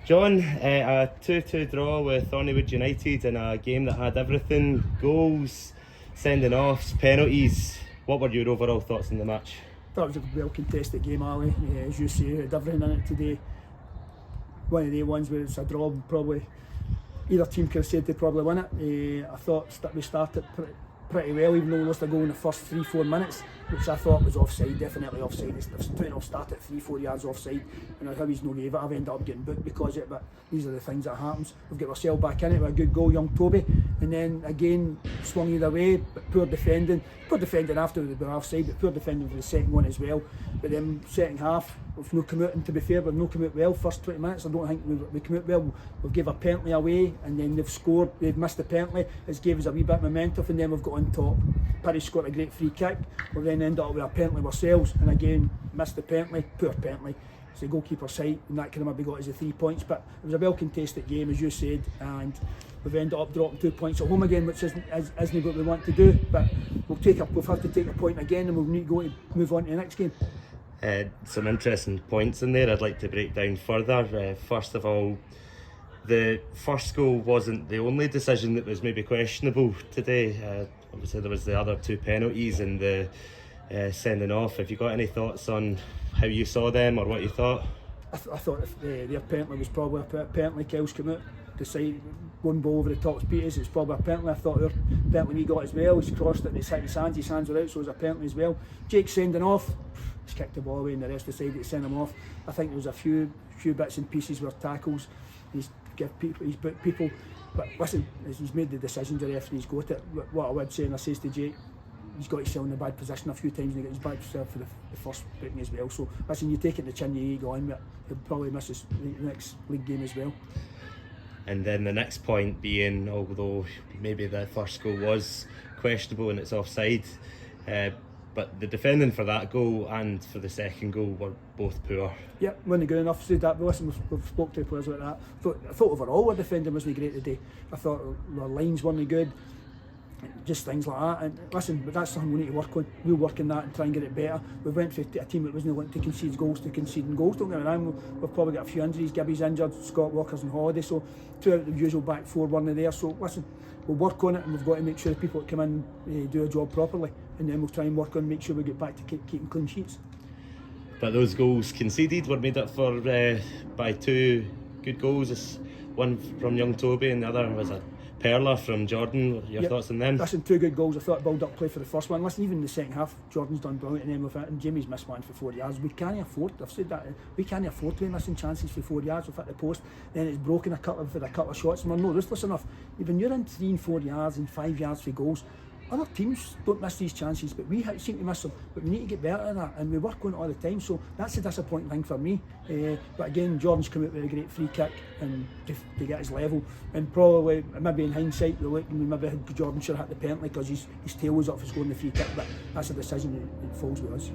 John, a 2-2 draw with Thorniewood United in a game that had everything: goals, sending offs, penalties. What were your overall thoughts on the match? I thought it was a well contested game, Ali. As you say, it had everything in it today. One of the ones where it's a draw, probably either team could have said they probably win it. I thought we started pretty well, even though we lost a goal in the first 3-4 minutes, which I thought was offside, definitely offside. It's 2-0 start at 3-4 yards offside, and how he's no gave it. I've ended up getting booked because of it, but these are the things that happens. We've got ourselves back in it with a good goal, young Toby, and then again swung either way, but poor defending after we were offside, but poor defending for the second one as well. But then second half, we've no come out, and to be fair, we've no come out well. First 20 minutes, I don't think we come out well. We've gave a penalty away, and then they've scored. They've missed the penalty. It's gave us a wee bit of momentum, and then we've got on top. Perry scored a great free kick. We've then ended up with a penalty ourselves, and again missed the penalty. Poor penalty. It's the goalkeeper's side, and that could have maybe got us the 3 points. But it was a well contested game, as you said, and we've ended up dropping 2 points at home again, which isn't what we want to do. But we'll have to take a point again, and we'll need to move on to the next game. Some interesting points in there I'd like to break down further. First of all, the first goal wasn't the only decision that was maybe questionable today. Obviously there was the other 2 penalties and the sending off. Have you got any thoughts on how you saw them or what you thought? I thought their penalty was probably a penalty. Kel's come out to say one ball over the top of Peters, it's probably a penalty. I thought our penalty he got as well. He's crossed it and it's hit his hands were out, so it was a penalty as well. Jake sending off, he's kicked the ball away and the rest decided to send him off. I think there was a few bits and pieces were tackles. He's booked people, but listen, he's made the decision, the referee's got it. What I would say, and I says to Jake, he's got himself in a bad position a few times and he got his back himself for the first booking as well. So listen, you take it in the chin, you go on, but he'll probably miss his next league game as well. And then the next point being, although maybe the first goal was questionable and it's offside, but the defending for that goal and for the second goal were both poor. Yep, wasn't good enough. Said that. But listen, we've spoke to players like that. I thought overall our defending wasn't great today. I thought our lines weren't good. Just things like that. And listen, but that's something we need to work on. We'll work on that and try and get it better. We went for a team that wasn't wanting to concede goals to conceding goals. Don't get me wrong, we've probably got a few injuries. Gibby's injured, Scott Walker's on holiday, so 2 out of the usual back 4 weren't there. So listen, we'll work on it, and we've got to make sure the people that come in do a job properly, and then we'll try and work on make sure we get back to keeping clean sheets. But those goals conceded were made up for by 2 good goals. One from young Toby and the other was a perler from Jordan. Your thoughts on them? Listen, 2 good goals. I thought build-up play for the first one. Listen, even in the second half, Jordan's done brilliant, and then with it, and Jamie's missed one for 4 yards. We can't afford. I've said that we can't afford to be missing chances for 4 yards. We've hit the post, then it's broken a couple of shots, and we're not ruthless enough. Even you're in 3 and 4 yards and 5 yards for goals. Other teams don't miss these chances, but we seem to miss them. But we need to get better at that, and we work on it all the time. So that's a disappointing thing for me. But again, Jordan's come out with a great free kick and to get his level. And probably, maybe in hindsight, maybe Jordan should have hit the penalty because his tail was up for scoring the free kick. But that's a decision that falls with us.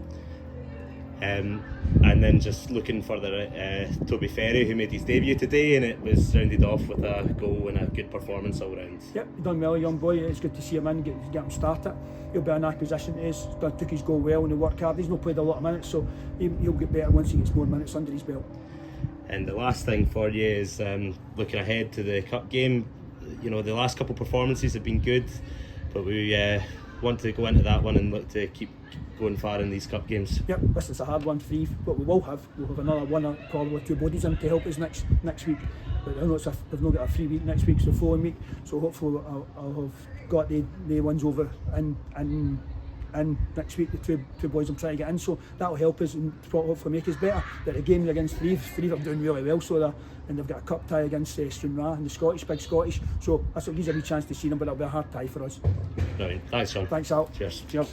And then just looking further at Toby Ferry, who made his debut today, and it was rounded off with a goal and a good performance all round. Yep, he done well, young boy. It's good to see him in, get him started. He'll be an acquisition to us. Took his goal well and he worked hard. He's not played a lot of minutes, so he'll get better once he gets more minutes under his belt. And the last thing for you is looking ahead to the cup game. You know, the last couple of performances have been good, but we want to go into that one and look to keep going far in these cup games. Yep, this is a hard one for Eve, but we'll have another one or probably 2 bodies in to help us next week. But I know we've not got a free week next week, so the following week. So hopefully I'll have got the ones over and next week, the two boys I'm trying to get in, so that'll help us and hopefully make us better. But the game against Threave are doing really well, so and they've got a cup tie against Stranraer and the Big Scottish, so that's what gives a wee chance to see them, but it'll be a hard tie for us. Brilliant. Thanks, Sean. Thanks, Al. Cheers. Cheers.